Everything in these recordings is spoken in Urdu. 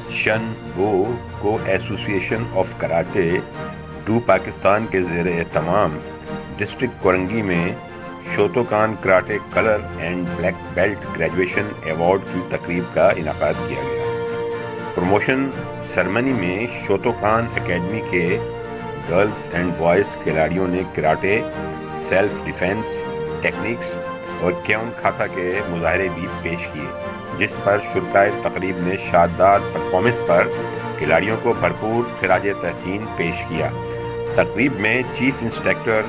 شن بو کو ایسوسی ایشن آف کراٹے 2 پاکستان کے زیر اہتمام ڈسٹرکٹ کورنگی میں Shotokan karate colour and black belt graduation award کی تقریب کا انعقاد کیا گیا۔ پروموشن سرمنی میں شوتوکان اکیڈمی کے گرلز اینڈ بوائز کھلاڑیوں نے کراٹے، سیلف ڈیفینس ٹیکنیکس اور کیون کھاتا کے مظاہرے بھی پیش کیے، جس پر شرکائے تقریب نے شاندار پرفارمنس پر کھلاڑیوں کو بھرپور خراج تحسین پیش کیا۔ تقریب میں چیف انسٹرکٹر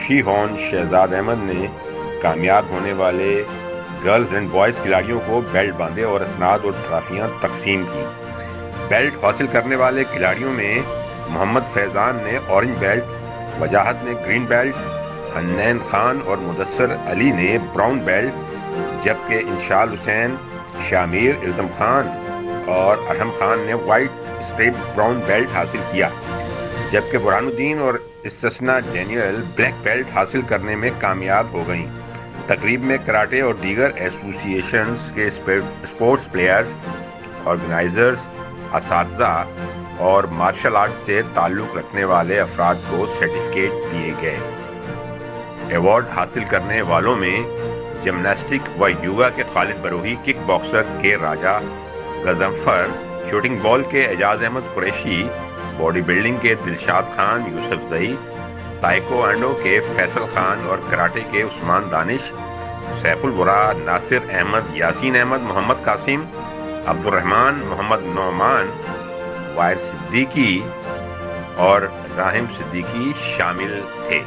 شی ہون شہزاد احمد نے کامیاب ہونے والے گرلز اینڈ بوائز کھلاڑیوں کو بیلٹ باندھے اور اسناد اور ٹرافیاں تقسیم کی۔ بیلٹ حاصل کرنے والے کھلاڑیوں میں محمد فیضان نے اورنج بیلٹ، وجاہت نے گرین بیلٹ، حنین خان اور مدثر علی نے براؤن بیلٹ، جبکہ انشال حسین، شامیر التم خان اور ارحم خان نے وائٹ اسٹریپ براؤن بیلٹ حاصل کیا، جبکہ برہان الدین اور استثنا ڈینیل بلیک بیلٹ حاصل کرنے میں کامیاب ہو گئیں۔ تقریب میں کراٹے اور دیگر ایسوسی ایشنز کے اسپورٹس پلیئرز، آرگنائزرز، اساتذہ اور مارشل آرٹ سے تعلق رکھنے والے افراد کو سرٹیفکیٹ دیے گئے۔ ایوارڈ حاصل کرنے والوں میں جمناسٹک و یوگا کے خالد بروہی، کک باکسر کے راجہ غضنفر، شوٹنگ بال کے اعجاز احمد قریشی، باڈی بلڈنگ کے دلشاد خان یوسف زئی، تائیکو انڈو کے فیصل خان اور کراٹے کے عثمان دانش، سیف الورا ناصر احمد، یاسین احمد، محمد قاسم، عبد الرحمن، محمد نعمان، وائر صدیقی اور راہم صدیقی شامل تھے۔